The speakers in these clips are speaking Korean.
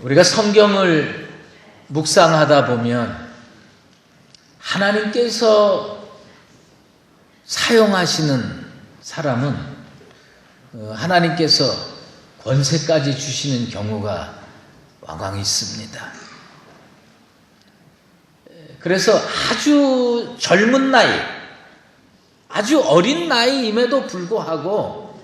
우리가 성경을 묵상하다 보면 하나님께서 사용하시는 사람은 하나님께서 권세까지 주시는 경우가 왕왕 있습니다. 그래서 아주 젊은 나이, 아주 어린 나이임에도 불구하고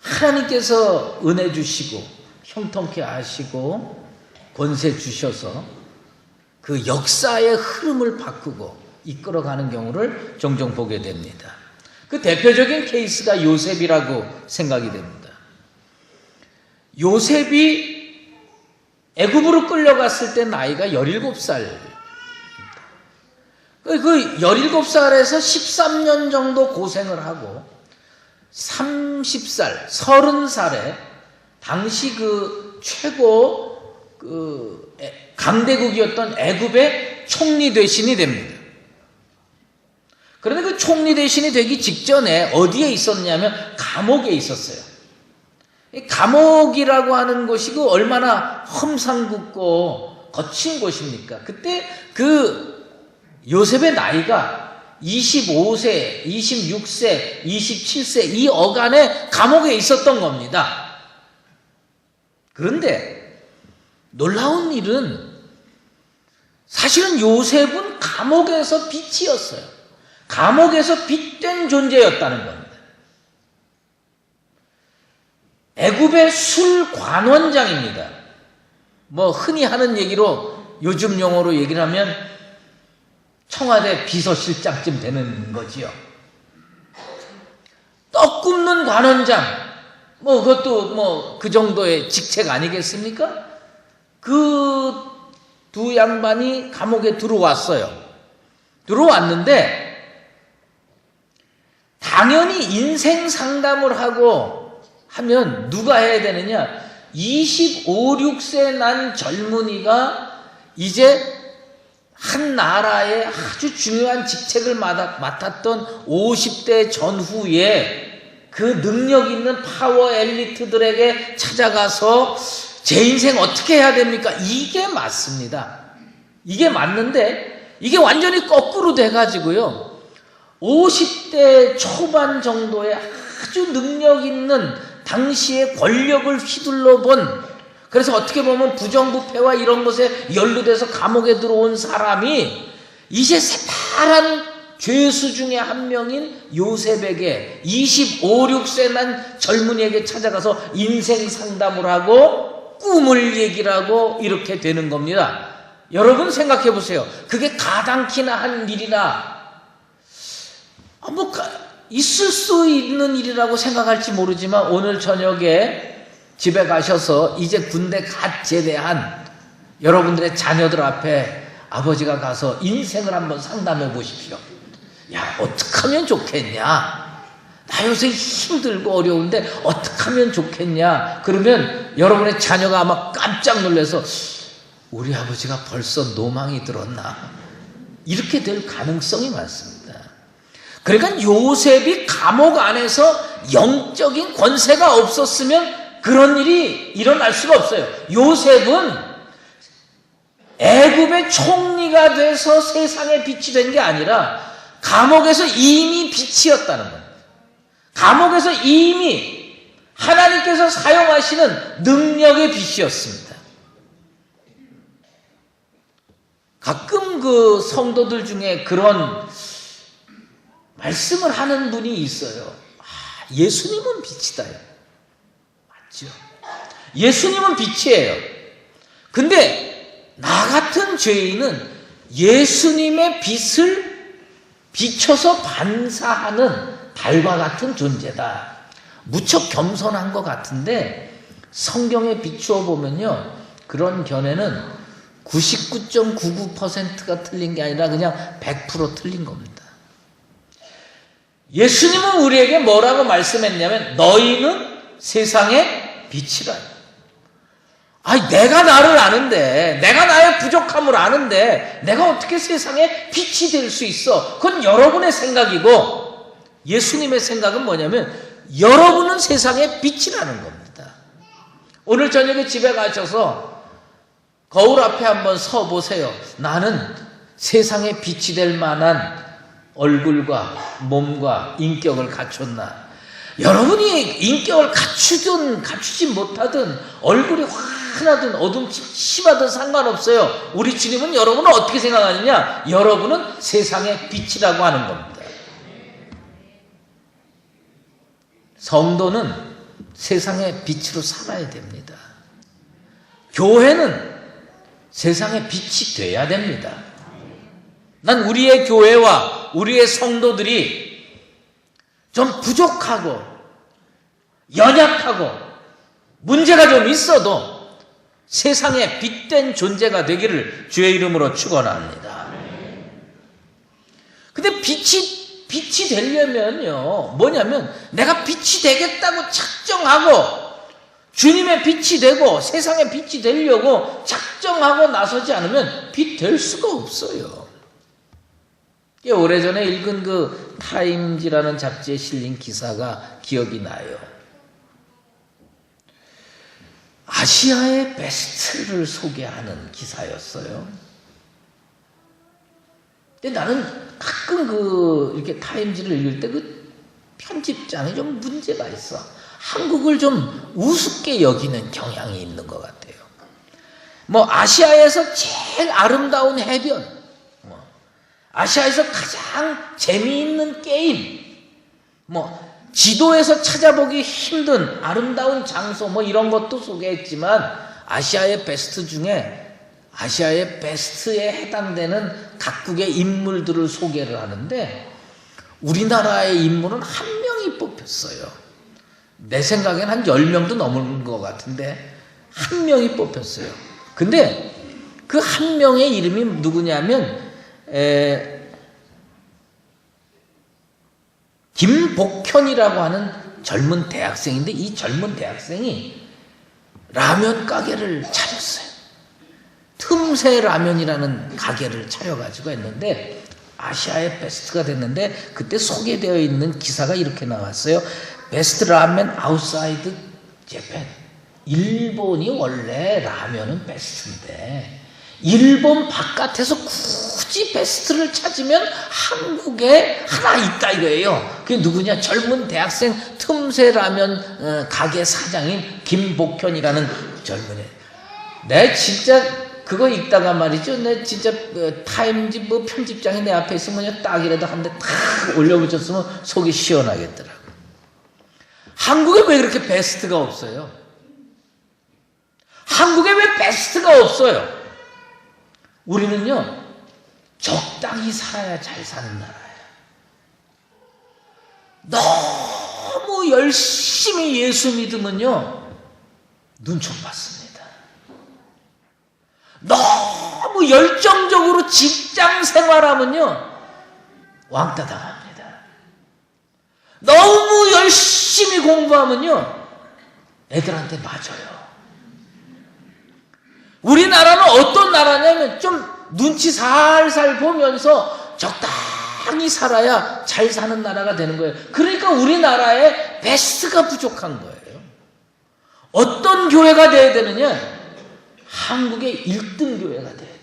하나님께서 은혜 주시고 형통케 하시고 권세 주셔서 그 역사의 흐름을 바꾸고 이끌어가는 경우를 종종 보게 됩니다. 그 대표적인 케이스가 요셉이라고 생각이 됩니다. 요셉이 애굽으로 끌려갔을 때 나이가 17살입니다. 그 17살에서 13년 정도 고생을 하고 30살, 30살에 당시 그 최고 강대국이었던 애굽의 총리 대신이 됩니다. 그런데 그 총리 대신이 되기 직전에 어디에 있었냐면 감옥에 있었어요. 이 감옥이라고 하는 곳이 그 얼마나 험상궂고 거친 곳입니까? 그때 그 요셉의 나이가 25세, 26세, 27세 이 어간에 감옥에 있었던 겁니다. 그런데 놀라운 일은 사실은 요셉은 감옥에서 빛이었어요. 감옥에서 빛된 존재였다는 겁니다. 애굽의 술관원장입니다. 뭐 흔히 하는 얘기로 요즘 용어로 얘기를 하면 청와대 비서실장쯤 되는 거지요. 떡 굽는 관원장, 뭐 그것도 뭐 그 정도의 직책 아니겠습니까? 그 두 양반이 감옥에 들어왔어요. 들어왔는데 당연히 인생 상담을 하고 하면 누가 해야 되느냐? 25, 6세 난 젊은이가 이제 한 나라의 아주 중요한 직책을 맡았던 50대 전후에 그 능력 있는 파워 엘리트들에게 찾아가서 제 인생 어떻게 해야 됩니까? 이게 맞습니다. 이게 맞는데 이게 완전히 거꾸로 돼가지고요. 50대 초반 정도의 아주 능력 있는 당시의 권력을 휘둘러 본, 그래서 어떻게 보면 부정부패와 이런 것에 연루돼서 감옥에 들어온 사람이 이제 새파란 죄수 중에 한 명인 요셉에게 25, 6세 난 젊은이에게 찾아가서 인생 상담을 하고 꿈을 얘기를 하고 이렇게 되는 겁니다. 여러분 생각해 보세요. 그게 가당키나 한 일이나 뭐 있을 수 있는 일이라고 생각할지 모르지만 오늘 저녁에 집에 가셔서 이제 군대 갓 제대한 여러분들의 자녀들 앞에 아버지가 가서 인생을 한번 상담해 보십시오. 야, 어떻게 하면 좋겠냐? 나 요새 힘들고 어려운데 어떻게 하면 좋겠냐? 그러면 여러분의 자녀가 아마 깜짝 놀라서 우리 아버지가 벌써 노망이 들었나? 이렇게 될 가능성이 많습니다. 그러니까 요셉이 감옥 안에서 영적인 권세가 없었으면 그런 일이 일어날 수가 없어요. 요셉은 애굽의 총리가 돼서 세상에 빛이 된 게 아니라 감옥에서 이미 빛이었다는 겁니다. 감옥에서 이미 하나님께서 사용하시는 능력의 빛이었습니다. 가끔 그 성도들 중에 그런 말씀을 하는 분이 있어요. 예수님은 빛이다. 맞죠? 예수님은 빛이에요. 근데 나 같은 죄인은 예수님의 빛을 비춰서 반사하는 달과 같은 존재다. 무척 겸손한 것 같은데 성경에 비추어 보면요, 그런 견해는 99.99%가 틀린 게 아니라 그냥 100% 틀린 겁니다. 예수님은 우리에게 뭐라고 말씀했냐면 너희는 세상의 빛이라. 아니, 내가 나를 아는데, 내가 나의 부족함을 아는데 내가 어떻게 세상에 빛이 될 수 있어? 그건 여러분의 생각이고 예수님의 생각은 뭐냐면 여러분은 세상의 빛이라는 겁니다. 오늘 저녁에 집에 가셔서 거울 앞에 한번 서 보세요. 나는 세상에 빛이 될 만한 얼굴과 몸과 인격을 갖췄나? 여러분이 인격을 갖추든 갖추지 못하든 얼굴이 환하든 어둠침침하든 상관없어요. 우리 주님은 여러분을 어떻게 생각하느냐? 여러분은 세상의 빛이라고 하는 겁니다. 성도는 세상의 빛으로 살아야 됩니다. 교회는 세상의 빛이 돼야 됩니다. 난 우리의 교회와 우리의 성도들이 좀 부족하고 연약하고 문제가 좀 있어도 세상에 빛된 존재가 되기를 주의 이름으로 축원합니다. 근데 빛이 되려면요, 뭐냐면 내가 빛이 되겠다고 작정하고 주님의 빛이 되고 세상의 빛이 되려고 작정하고 나서지 않으면 빛 될 수가 없어요. 오래전에 읽은 그 타임지라는 잡지에 실린 기사가 기억이 나요. 아시아의 베스트를 소개하는 기사였어요. 근데 나는 가끔 이렇게 타임지를 읽을 때 그 편집장에 좀 문제가 있어. 한국을 좀 우습게 여기는 경향이 있는 것 같아요. 아시아에서 제일 아름다운 해변, 아시아에서 가장 재미있는 게임, 지도에서 찾아보기 힘든 아름다운 장소 이런 것도 소개했지만 아시아의 베스트 중에 아시아의 베스트에 해당되는 각국의 인물들을 소개를 하는데 우리나라의 인물은 한 명이 뽑혔어요. 내 생각엔 한 10명도 넘은 것 같은데 한 명이 뽑혔어요. 근데 그 한 명의 이름이 누구냐면 김복현이라고 하는 젊은 대학생인데 이 젊은 대학생이 라면 가게를 차렸어요. 틈새 라면이라는 가게를 차려가지고 했는데 아시아의 베스트가 됐는데 그때 소개되어 있는 기사가 이렇게 나왔어요. 베스트 라면 아웃사이드 재팬. 일본이 원래 라면은 베스트인데 일본 바깥에서 굳이 베스트를 찾으면 한국에 하나 있다 이거예요. 그게 누구냐? 젊은 대학생 틈새 라면 가게 사장인 김복현이라는 젊은이. 내 진짜 그거 읽다가 말이죠. 내 진짜 타임지 편집장이 내 앞에 있으면 딱이라도 한 대 탁 올려붙였으면 속이 시원하겠더라고. 한국에 왜 그렇게 베스트가 없어요? 한국에 왜 베스트가 없어요? 우리는요, 적당히 살아야 잘 사는 나라예요. 너무 열심히 예수 믿으면요, 눈총 받습니다. 너무 열정적으로 직장 생활하면요, 왕따 당합니다. 너무 열심히 공부하면요, 애들한테 맞아요. 우리나라는 어떤 나라냐면 좀 눈치 살살 보면서 적당히 살아야 잘 사는 나라가 되는 거예요. 그러니까 우리나라에 베스트가 부족한 거예요. 어떤 교회가 돼야 되느냐? 한국의 1등 교회가 돼야 돼.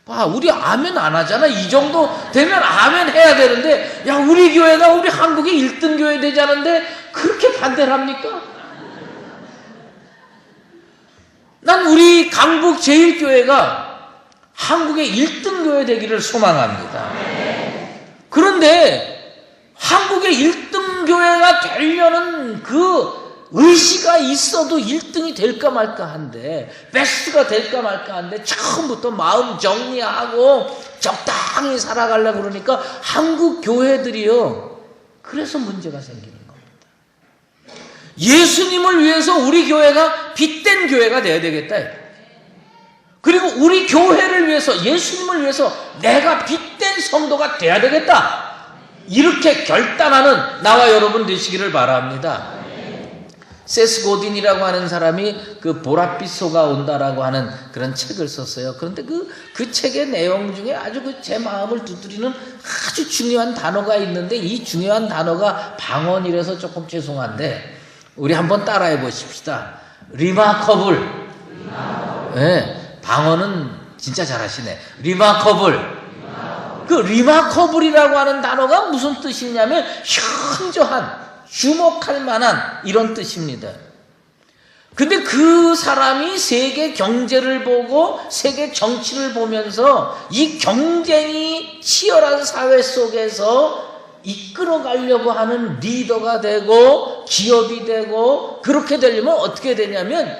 봐, 우리 아멘 안 하잖아. 이 정도 되면 아멘 해야 되는데, 야, 우리 교회가 우리 한국의 1등 교회 되자는데 그렇게 반대를 합니까? 난 우리 강북 제1교회가 한국의 1등 교회 되기를 소망합니다. 그런데 한국의 1등 교회가 되려는 그 의지가 있어도 1등이 될까 말까 한데, 베스트가 될까 말까 한데, 처음부터 마음 정리하고 적당히 살아가려고 그러니까 한국 교회들이요, 그래서 문제가 생기는 겁니다. 예수님을 위해서 우리 교회가 빛된 교회가 돼야 되겠다. 그리고 우리 교회를 위해서, 예수님을 위해서 내가 빛된 성도가 돼야 되겠다. 이렇게 결단하는 나와 여러분 되시기를 바랍니다. 세스 고딘이라고 하는 사람이 그 보랏빛 소가 온다라고 하는 그런 책을 썼어요. 그런데 그 책의 내용 중에 아주 제 마음을 두드리는 아주 중요한 단어가 있는데, 이 중요한 단어가 방언이라서 조금 죄송한데 우리 한번 따라해 보십시다. 리마커블. 네, 방언은 진짜 잘하시네. 리마커블. 그 리마커블이라고 하는 단어가 무슨 뜻이냐면 현저한, 주목할 만한 이런 뜻입니다. 근데 그 사람이 세계 경제를 보고 세계 정치를 보면서 이 경쟁이 치열한 사회 속에서 이끌어가려고 하는 리더가 되고 기업이 되고 그렇게 되려면 어떻게 되냐면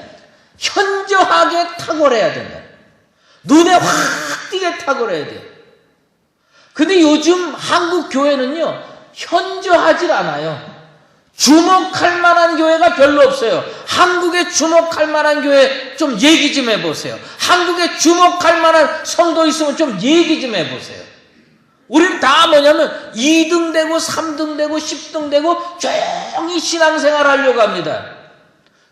현저하게 탁월해야 된다. 눈에 확 띄게 탁월해야 돼요. 근데 요즘 한국 교회는요, 현저하질 않아요. 주목할 만한 교회가 별로 없어요. 한국에 주목할 만한 교회 좀 얘기 좀 해보세요. 한국에 주목할 만한 성도 있으면 좀 얘기 좀 해보세요. 우리는 다 뭐냐면 2등 되고 3등 되고 10등 되고 조용히 신앙생활 하려고 합니다.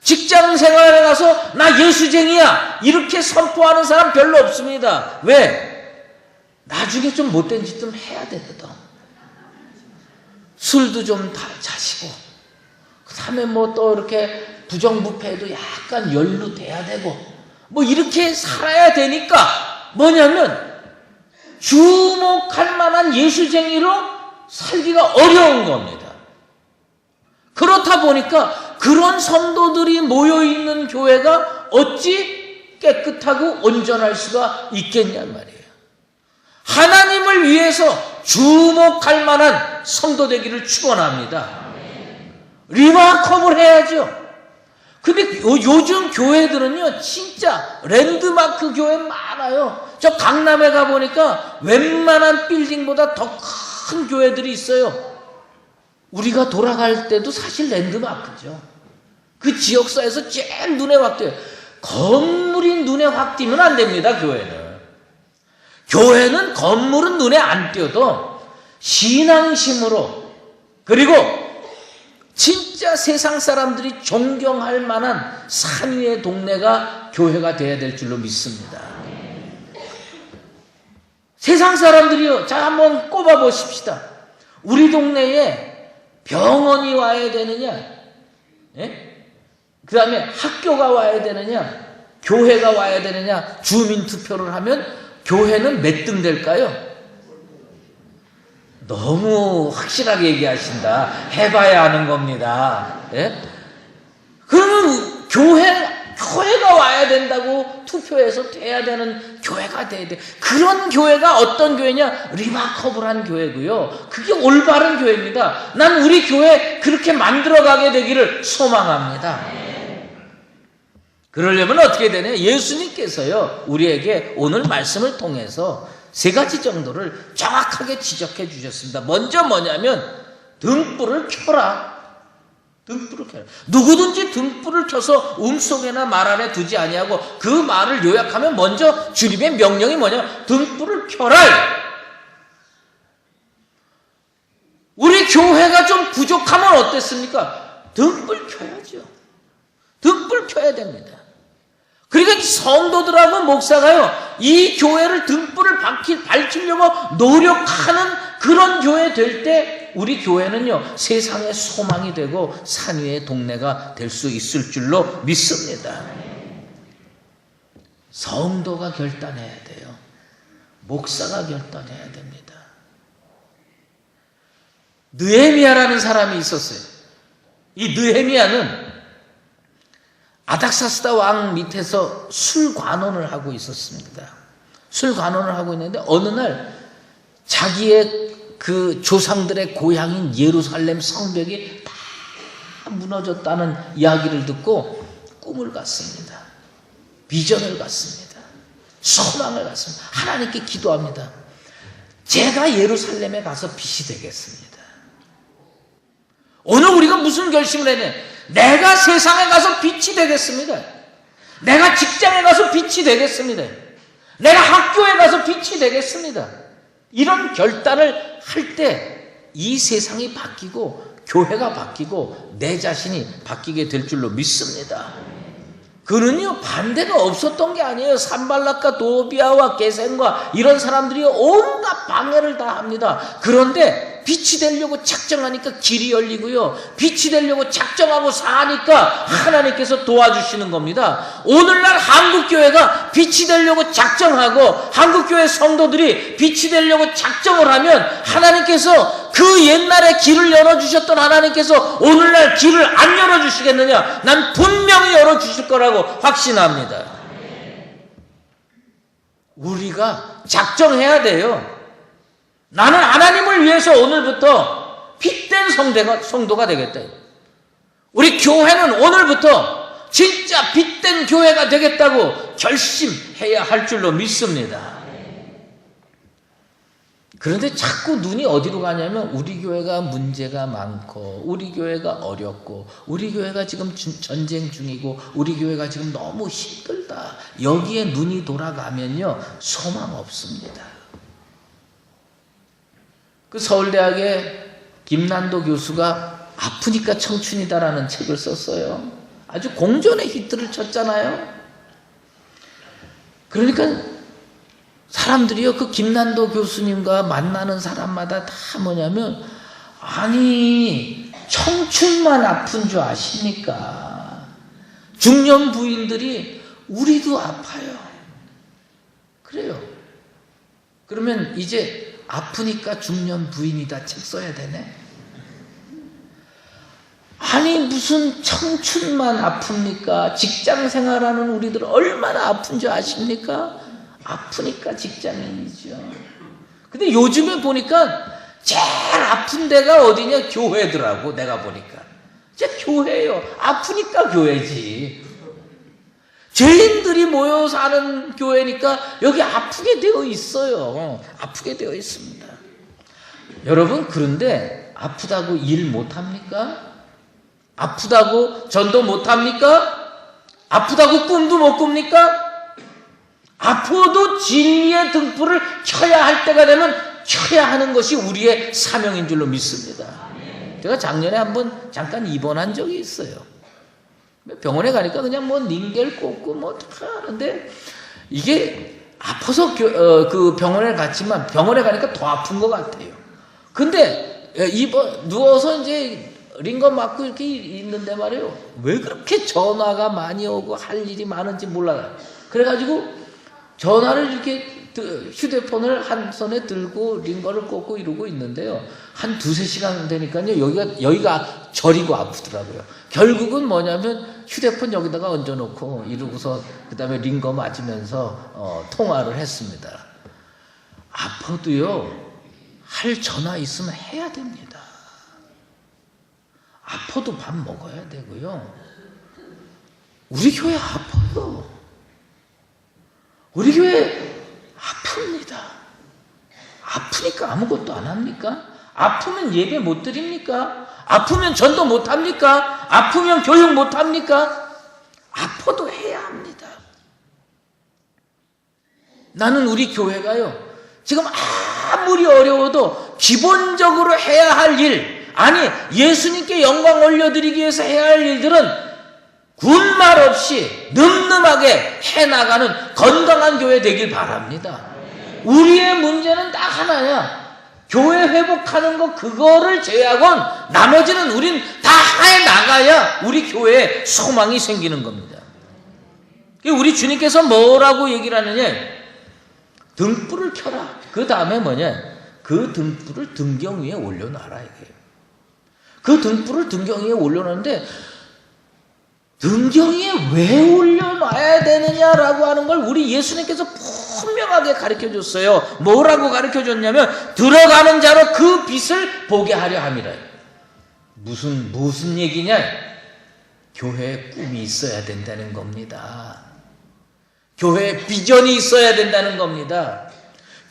직장 생활에 가서 나 예수쟁이야 이렇게 선포하는 사람 별로 없습니다. 왜? 나중에 좀 못된 짓 좀 해야 되거든. 술도 좀 자시고 그 다음에 뭐 또 이렇게 부정부패도 약간 연루돼야 되고 뭐 이렇게 살아야 되니까 뭐냐면 주목할 만한 예수쟁이로 살기가 어려운 겁니다. 그렇다 보니까 그런 성도들이 모여있는 교회가 어찌 깨끗하고 온전할 수가 있겠냐 말이에요. 하나님을 위해서 주목할 만한 성도 되기를 축원합니다. 리마커블 해야죠. 근데 요즘 교회들은요 진짜 랜드마크 교회 많아요. 저 강남에 가보니까 웬만한 빌딩보다 더 큰 교회들이 있어요. 우리가 돌아갈 때도 사실 랜드마크죠. 그 지역사에서 제일 눈에 확 띄어요. 건물이 눈에 확 띄면 안 됩니다. 교회는 건물은 눈에 안 띄어도 신앙심으로 그리고 진짜 세상 사람들이 존경할 만한 산위의 동네가 교회가 되어야 될 줄로 믿습니다. 세상 사람들이요. 자, 한번 꼽아 보십시다. 우리 동네에 병원이 와야 되느냐? 예? 그 다음에 학교가 와야 되느냐? 교회가 와야 되느냐? 주민투표를 하면 교회는 몇 등 될까요? 너무 확실하게 얘기하신다. 해봐야 하는 겁니다. 예? 그러면 교회가 와야 된다고 투표해서 돼야 되는 교회가 돼야 돼. 그런 교회가 어떤 교회냐? 리마커블한 교회고요. 그게 올바른 교회입니다. 난 우리 교회 그렇게 만들어가게 되기를 소망합니다. 그러려면 어떻게 되냐? 예수님께서요, 우리에게 오늘 말씀을 통해서 3가지 정도를 정확하게 지적해 주셨습니다. 먼저 뭐냐면 등불을 켜라. 등불을 켜라. 누구든지 등불을 켜서 속에나 말 안에 두지 아니하고 그 말을 요약하면 먼저 주님의 명령이 뭐냐? 등불을 켜라. 우리 교회가 좀 부족하면 어땠습니까? 등불 켜야죠. 등불 켜야 됩니다. 그러니까 성도들하고 목사가요, 이 교회를 등불을 밝히려고 노력하는 그런 교회 될 때 우리 교회는요, 세상의 소망이 되고 산위의 동네가 될 수 있을 줄로 믿습니다. 성도가 결단해야 돼요. 목사가 결단해야 됩니다. 느헤미야라는 사람이 있었어요. 이 느헤미야는 아닥사스다 왕 밑에서 술 관원을 하고 있었습니다. 술 관원을 하고 있는데 어느 날 자기의 그 조상들의 고향인 예루살렘 성벽이 다 무너졌다는 이야기를 듣고 꿈을 갖습니다. 비전을 갖습니다. 소망을 갖습니다. 하나님께 기도합니다. 제가 예루살렘에 가서 빛이 되겠습니다. 오늘 우리가 무슨 결심을 했냐? 내가 세상에 가서 빛이 되겠습니다. 내가 직장에 가서 빛이 되겠습니다. 내가 학교에 가서 빛이 되겠습니다. 이런 결단을 할 때 이 세상이 바뀌고 교회가 바뀌고 내 자신이 바뀌게 될 줄로 믿습니다. 그는요 반대가 없었던 게 아니에요. 산발락과 도비아와 게셈과 이런 사람들이 온갖 방해를 다 합니다. 그런데 빛이 되려고 작정하니까 길이 열리고요. 빛이 되려고 작정하고 사니까 하나님께서 도와주시는 겁니다. 오늘날 한국교회가 빛이 되려고 작정하고 한국교회 성도들이 빛이 되려고 작정을 하면 하나님께서 그 옛날에 길을 열어주셨던 하나님께서 오늘날 길을 안 열어주시겠느냐? 난 분명히 열어주실 거라고 확신합니다. 우리가 작정해야 돼요. 나는 하나님을 위해서 오늘부터 빛된 성도가 되겠다. 우리 교회는 오늘부터 진짜 빛된 교회가 되겠다고 결심해야 할 줄로 믿습니다. 그런데 자꾸 눈이 어디로 가냐면 우리 교회가 문제가 많고 우리 교회가 어렵고 우리 교회가 지금 전쟁 중이고 우리 교회가 지금 너무 힘들다. 여기에 눈이 돌아가면요 소망 없습니다. 그 서울대학의 김난도 교수가 아프니까 청춘이다라는 책을 썼어요. 아주 공전의 히트를 쳤잖아요. 그러니까 사람들이요 그 김난도 교수님과 만나는 사람마다 다 뭐냐면 아니 청춘만 아픈 줄 아십니까? 중년 부인들이 우리도 아파요. 그래요. 그러면 이제 아프니까 중년 부인이다 책 써야 되네. 아니 무슨 청춘만 아픕니까? 직장 생활하는 우리들 얼마나 아픈 줄 아십니까? 아프니까 직장인이죠. 근데 요즘에 보니까 제일 아픈 데가 어디냐? 교회더라고. 내가 보니까 진짜 교회예요. 아프니까 교회지. 죄인들이 모여 사는 교회니까 여기 아프게 되어 있어요. 아프게 되어 있습니다. 여러분 그런데 아프다고 일 못합니까? 아프다고 전도 못합니까? 아프다고 꿈도 못 꿉니까? 아파도 진리의 등불을 켜야 할 때가 되면 켜야 하는 것이 우리의 사명인 줄로 믿습니다. 제가 작년에 한번 잠깐 입원한 적이 있어요. 병원에 가니까 그냥 뭐 닌겔 꽂고 뭐 다 하는데 이게 아파서 그 병원에 갔지만 병원에 가니까 더 아픈 것 같아요. 근데 누워서 이제 링거 맞고 이렇게 있는데 말이에요. 왜 그렇게 전화가 많이 오고 할 일이 많은지 몰라요. 그래가지고 전화를 이렇게 휴대폰을 한 손에 들고 링거를 꽂고 이러고 있는데요. 한 두세 시간 되니까요. 여기가 저리고 아프더라고요. 결국은 뭐냐면 휴대폰 여기다가 얹어놓고 이러고서 그 다음에 링거 맞으면서 통화를 했습니다. 아파도요. 할 전화 있으면 해야 됩니다. 아파도 밥 먹어야 되고요. 우리 교회 아파요. 우리 교회 아픕니다. 아프니까 아무것도 안 합니까? 아프면 예배 못 드립니까? 아프면 전도 못 합니까? 아프면 교육 못 합니까? 아파도 해야 합니다. 나는 우리 교회가요, 지금 아무리 어려워도 기본적으로 해야 할 일, 아니 예수님께 영광 올려드리기 위해서 해야 할 일들은 군말 없이 늠름하게 해나가는 건강한 교회 되길 바랍니다. 우리의 문제는 딱 하나야. 교회 회복하는 거 그거를 제외하고는 나머지는 우린 다 해나가야 우리 교회에 소망이 생기는 겁니다. 우리 주님께서 뭐라고 얘기를 하느냐? 등불을 켜라. 그 다음에 뭐냐? 그 등불을 등경 위에 올려놔라 이게요. 그 등불을 등경 위에 올려놓는데 등경 위에 왜 올려놔야 되느냐라고 하는 걸 우리 예수님께서 분명하게 가르쳐줬어요. 뭐라고 가르쳐줬냐면 들어가는 자로 그 빛을 보게 하려 함이라. 무슨 얘기냐? 교회에 꿈이 있어야 된다는 겁니다. 교회에 비전이 있어야 된다는 겁니다.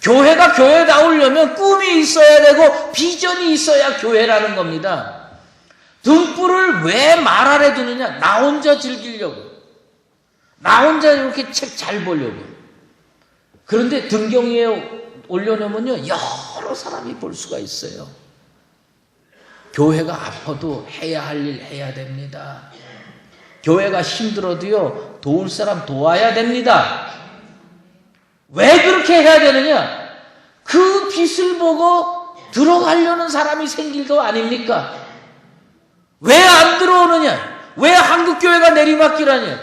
교회가 교회 나오려면 꿈이 있어야 되고 비전이 있어야 교회라는 겁니다. 등불을 왜 말 아래 두느냐? 나 혼자 즐기려고. 나 혼자 이렇게 책 잘 보려고. 그런데 등경 위에 올려놓으면요, 여러 사람이 볼 수가 있어요. 교회가 아파도 해야 할 일 해야 됩니다. 교회가 힘들어도요, 도울 사람 도와야 됩니다. 왜 그렇게 해야 되느냐? 그 빛을 보고 들어가려는 사람이 생길 거 아닙니까? 왜 안 들어오느냐? 왜 한국교회가 내리막길하냐?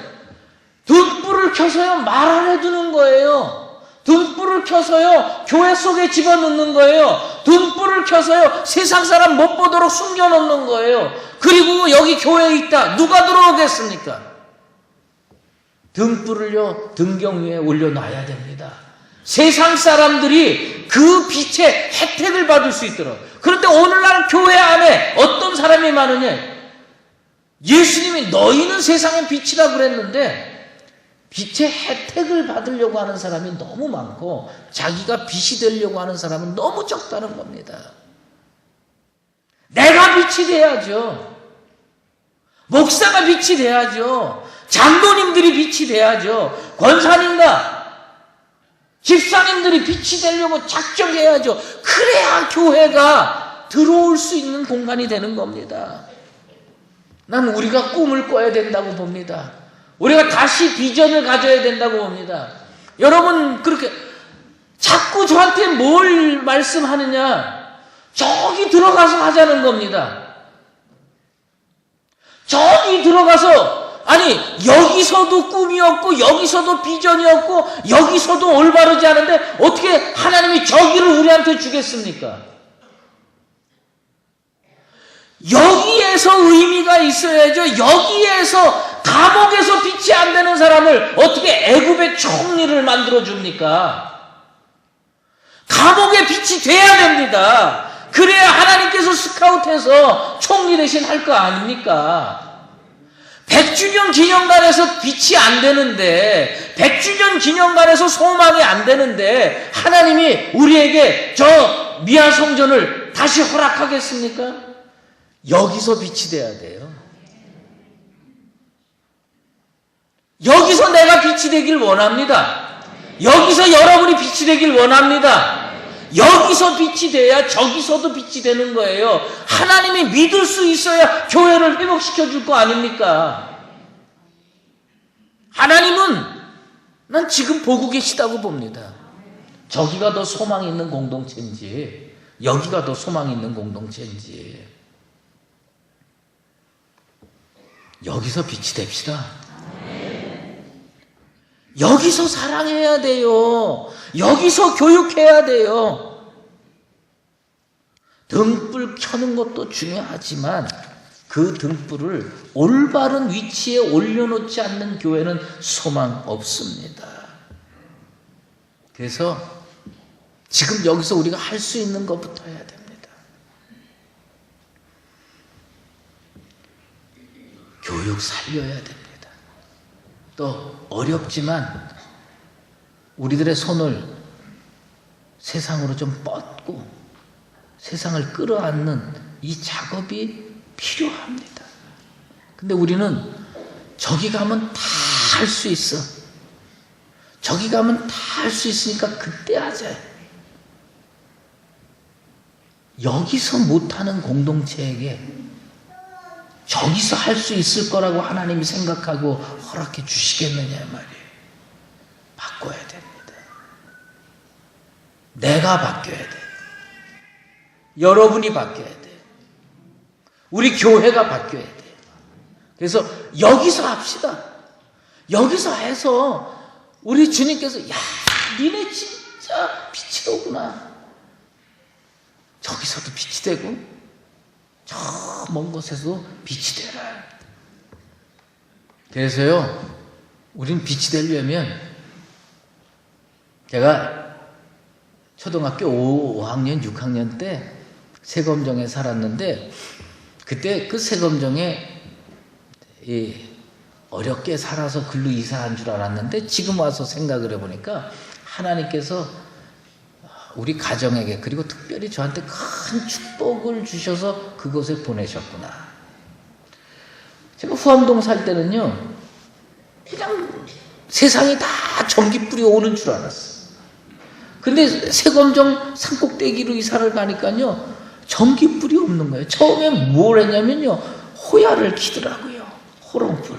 등불을 켜서요, 말 안 해두는 거예요. 등불을 켜서요, 교회 속에 집어넣는 거예요. 등불을 켜서요, 세상 사람 못 보도록 숨겨놓는 거예요. 그리고 여기 교회에 있다. 누가 들어오겠습니까? 등불을요, 등경 위에 올려놔야 됩니다. 세상 사람들이 그 빛의 혜택을 받을 수 있도록. 그런데 오늘날 교회 안에 어떤 사람이 많으냐? 예수님이 너희는 세상의 빛이라 그랬는데 빛의 혜택을 받으려고 하는 사람이 너무 많고 자기가 빛이 되려고 하는 사람은 너무 적다는 겁니다. 내가 빛이 돼야죠. 목사가 빛이 돼야죠. 장로님들이 빛이 돼야죠. 권사님과 집사님들이 빛이 되려고 작정해야죠. 그래야 교회가 들어올 수 있는 공간이 되는 겁니다. 난 우리가 꿈을 꿔야 된다고 봅니다. 우리가 다시 비전을 가져야 된다고 봅니다. 여러분 그렇게 자꾸 저한테 뭘 말씀하느냐? 저기 들어가서 하자는 겁니다. 저기 들어가서 아니 여기서도 꿈이 없고 여기서도 비전이 없고 여기서도 올바르지 않은데 어떻게 하나님이 저기를 우리한테 주겠습니까? 여기에서 의미가 있어야죠. 여기에서 감옥에서 빛이 안 되는 사람을 어떻게 애굽의 총리를 만들어 줍니까? 감옥에 빛이 돼야 됩니다. 그래야 하나님께서 스카웃해서 총리 대신 할 거 아닙니까? 100주년 기념관에서 빛이 안 되는데 100주년 기념관에서 소망이 안 되는데 하나님이 우리에게 저 미아성전을 다시 허락하겠습니까? 여기서 빛이 돼야 돼요. 여기서 내가 빛이 되길 원합니다. 여기서 여러분이 빛이 되길 원합니다. 여기서 빛이 돼야 저기서도 빛이 되는 거예요. 하나님이 믿을 수 있어야 교회를 회복시켜 줄 거 아닙니까? 하나님은 난 지금 보고 계시다고 봅니다. 저기가 더 소망이 있는 공동체인지 여기가 더 소망이 있는 공동체인지 여기서 빛이 됩시다. 여기서 사랑해야 돼요. 여기서 교육해야 돼요. 등불 켜는 것도 중요하지만 그 등불을 올바른 위치에 올려놓지 않는 교회는 소망 없습니다. 그래서 지금 여기서 우리가 할 수 있는 것부터 해야 됩니다. 교육 살려야 됩니다. 또 어렵지만 우리들의 손을 세상으로 좀 뻗고 세상을 끌어안는 이 작업이 필요합니다. 근데 우리는 저기 가면 다 할 수 있어. 저기 가면 다 할 수 있으니까 그때 하자. 여기서 못하는 공동체에게 저기서 할 수 있을 거라고 하나님이 생각하고 허락해 주시겠느냐 말이에요. 바꿔야 됩니다. 내가 바뀌어야 돼. 여러분이 바뀌어야 돼. 우리 교회가 바뀌어야 돼. 그래서 여기서 합시다. 여기서 해서 우리 주님께서 야, 니네 진짜 빛이 오구나. 저기서도 빛이 되고 저 먼 곳에서 빛이 되라. 그래서요, 우린 빛이 되려면 제가 초등학교 5학년, 6학년 때 세검정에 살았는데 그때 그 세검정에 어렵게 살아서 글로 이사한 줄 알았는데 지금 와서 생각을 해보니까 하나님께서 우리 가정에게 그리고 특별히 저한테 큰 축복을 주셔서 그곳에 보내셨구나. 제가 후암동 살 때는요, 그냥 세상이 다 전기불이 오는 줄 알았어. 근데 세검정 산꼭대기로 이사를 가니까요, 전기불이 없는 거예요. 처음에 뭘 했냐면요, 호야를 키더라고요. 호롱불.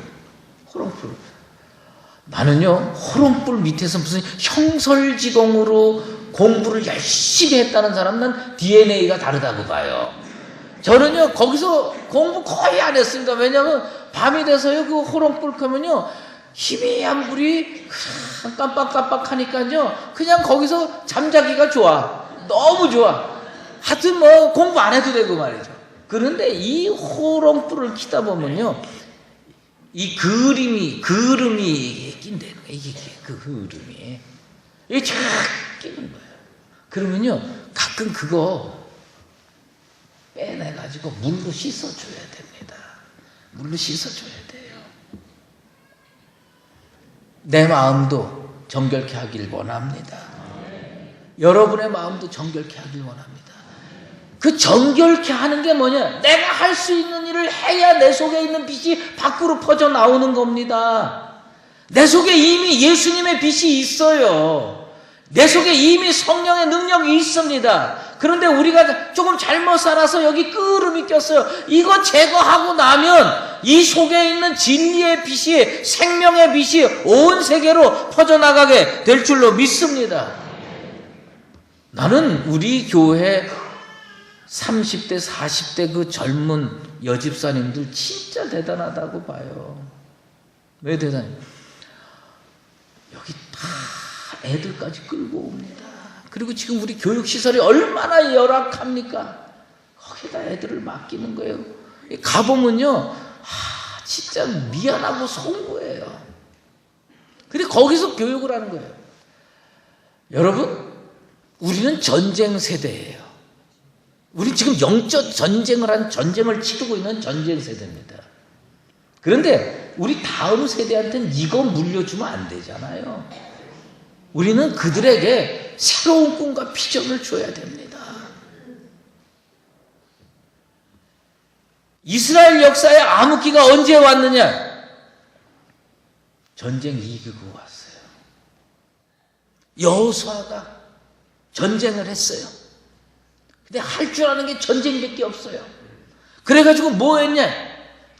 나는요, 호롱불 밑에서 무슨 형설지공으로 공부를 열심히 했다는 사람은 DNA가 다르다고 봐요. 저는요, 거기서 공부 거의 안 했습니다. 왜냐면 밤이 돼서요, 그 호롱불 켜면요, 희미한 불이 깜빡깜빡 하니까요, 그냥 거기서 잠자기가 좋아. 너무 좋아. 하여튼 뭐 공부 안 해도 되고 말이죠. 그런데 이 호롱불을 켜다 보면요, 이 그름이 낀다는 거예요. 이게 그 흐름이. 이게 쫙 끼는 거예요. 그러면요, 가끔 그거 빼내가지고 물로 씻어줘야 됩니다. 물로 씻어줘야 돼요. 내 마음도 정결케 하길 원합니다. 여러분의 마음도 정결케 하길 원합니다. 그 정결케 하는 게 뭐냐? 내가 할 수 있는 일을 해야 내 속에 있는 빛이 밖으로 퍼져 나오는 겁니다. 내 속에 이미 예수님의 빛이 있어요. 내 속에 이미 성령의 능력이 있습니다. 그런데 우리가 조금 잘못 살아서 여기 끄름이 꼈어요. 이거 제거하고 나면 이 속에 있는 진리의 빛이, 생명의 빛이 온 세계로 퍼져나가게 될 줄로 믿습니다. 나는 우리 교회 30대, 40대 그 젊은 여집사님들 진짜 대단하다고 봐요. 왜 대단해요? 여기 다 애들까지 끌고 옵니다. 그리고 지금 우리 교육시설이 얼마나 열악합니까? 거기다 애들을 맡기는 거예요. 가보면요, 진짜 미안하고 송구해요. 근데 거기서 교육을 하는 거예요. 여러분, 우리는 전쟁 세대예요. 우리 지금 영적 전쟁을 치르고 있는 전쟁 세대입니다. 그런데 우리 다음 세대한테는 이거 물려주면 안 되잖아요. 우리는 그들에게 새로운 꿈과 비전을 줘야 됩니다. 이스라엘 역사에 암흑기가 언제 왔느냐? 전쟁 이기고 왔어요. 여호수아가 전쟁을 했어요. 근데 할 줄 아는 게 전쟁밖에 없어요. 그래가지고 뭐 했냐?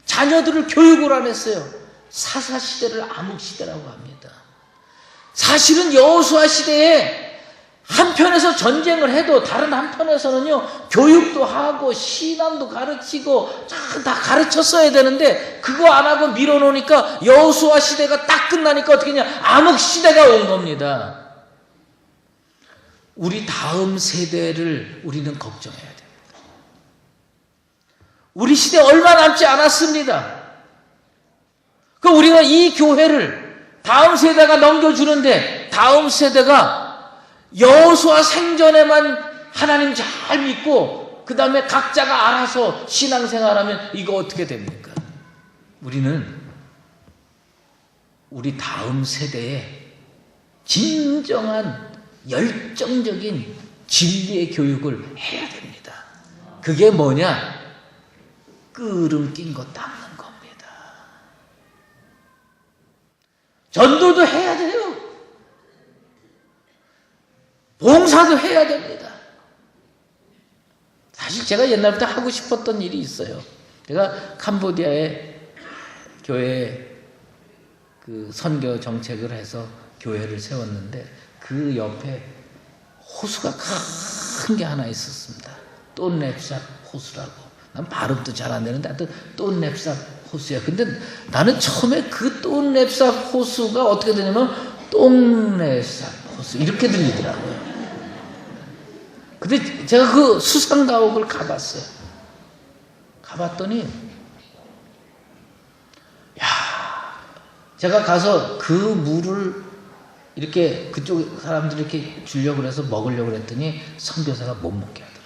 자녀들을 교육을 안 했어요. 사사시대를 암흑시대라고 합니다. 사실은 여호수아 시대에 한편에서 전쟁을 해도 다른 한편에서는요, 교육도 하고 신앙도 가르치고 다 가르쳤어야 되는데 그거 안 하고 밀어놓으니까 여호수아 시대가 딱 끝나니까 어떻게 했냐? 암흑시대가 온 겁니다. 우리 다음 세대를 우리는 걱정해야 됩니다. 우리 시대 얼마 남지 않았습니다. 그 우리가 이 교회를 다음 세대가 넘겨주는데 다음 세대가 여호수아 생전에만 하나님 잘 믿고 그 다음에 각자가 알아서 신앙생활하면 이거 어떻게 됩니까? 우리는 우리 다음 세대에 진정한 열정적인 진리의 교육을 해야 됩니다. 그게 뭐냐? 끄름 낀 거 닦는 겁니다. 전도도 해야 돼요. 봉사도 해야 됩니다. 사실 제가 옛날부터 하고 싶었던 일이 있어요. 제가 캄보디아에 교회에 그 선교 정책을 해서 교회를 세웠는데 그 옆에 호수가 큰 게 하나 있었습니다. 똠랩삽 호수라고. 난 발음도 잘 안 되는데 하여튼 똠랩삽 호수야. 근데 나는 처음에 그 똠랩삽 호수가 어떻게 되냐면 똥랩삽 호수 이렇게 들리더라고요. 근데 제가 그 수상가옥을 가봤어요. 가봤더니 야, 제가 가서 그 물을 이렇게 그쪽 사람들이 이렇게 주려고 해서 먹으려고 했더니 선교사가 못 먹게 하더라고요.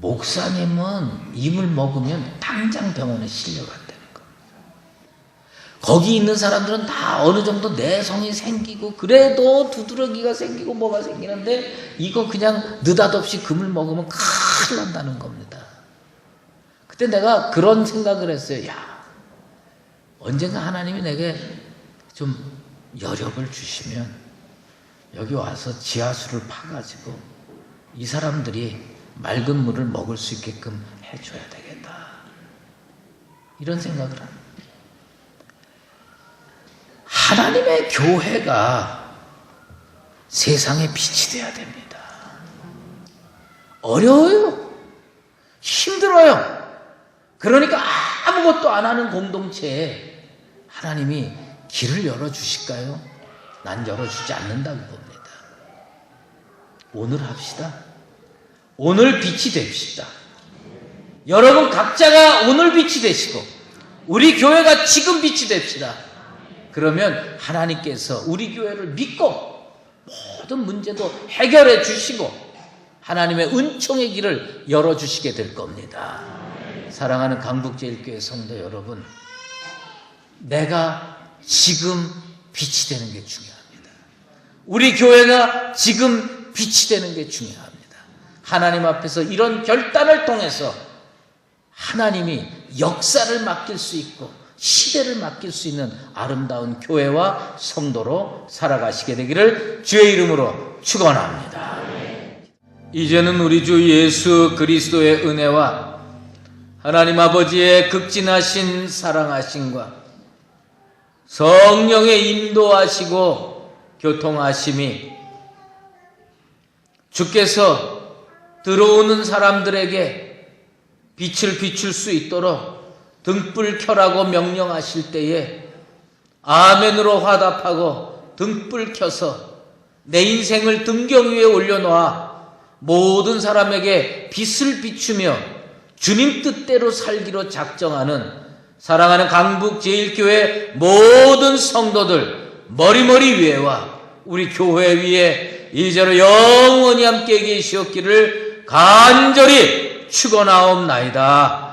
목사님은 이 물 먹으면 당장 병원에 실려간다는 겁니다. 거기 있는 사람들은 다 어느 정도 내성이 생기고 그래도 두드러기가 생기고 뭐가 생기는데 이거 그냥 느닷없이 그 물 먹으면 큰일 난다는 겁니다. 그때 내가 그런 생각을 했어요. 야, 언젠가 하나님이 내게 좀 여력을 주시면 여기 와서 지하수를 파가지고 이 사람들이 맑은 물을 먹을 수 있게끔 해줘야 되겠다. 이런 생각을 합니다. 하나님의 교회가 세상의 빛이 되어야 됩니다. 어려워요. 힘들어요. 그러니까 아무것도 안 하는 공동체에 하나님이 길을 열어주실까요? 난 열어주지 않는다고 봅니다. 오늘 합시다. 오늘 빛이 됩시다. 여러분 각자가 오늘 빛이 되시고 우리 교회가 지금 빛이 됩시다. 그러면 하나님께서 우리 교회를 믿고 모든 문제도 해결해 주시고 하나님의 은총의 길을 열어주시게 될 겁니다. 사랑하는 강북제일교회 성도 여러분, 내가 지금 빛이 되는 게 중요합니다. 우리 교회가 지금 빛이 되는 게 중요합니다. 하나님 앞에서 이런 결단을 통해서 하나님이 역사를 맡길 수 있고 시대를 맡길 수 있는 아름다운 교회와 성도로 살아가시게 되기를 주의 이름으로 축원합니다. 이제는 우리 주 예수 그리스도의 은혜와 하나님 아버지의 극진하신 사랑하심과 성령의 인도하시고 교통하심이 주께서 들어오는 사람들에게 빛을 비출 수 있도록 등불 켜라고 명령하실 때에 아멘으로 화답하고 등불 켜서 내 인생을 등경 위에 올려놓아 모든 사람에게 빛을 비추며 주님 뜻대로 살기로 작정하는 사랑하는 강북제일교회 모든 성도들 머리머리 위에와 우리 교회 위에 이제로 영원히 함께 계시옵기를 간절히 축원하옵나이다.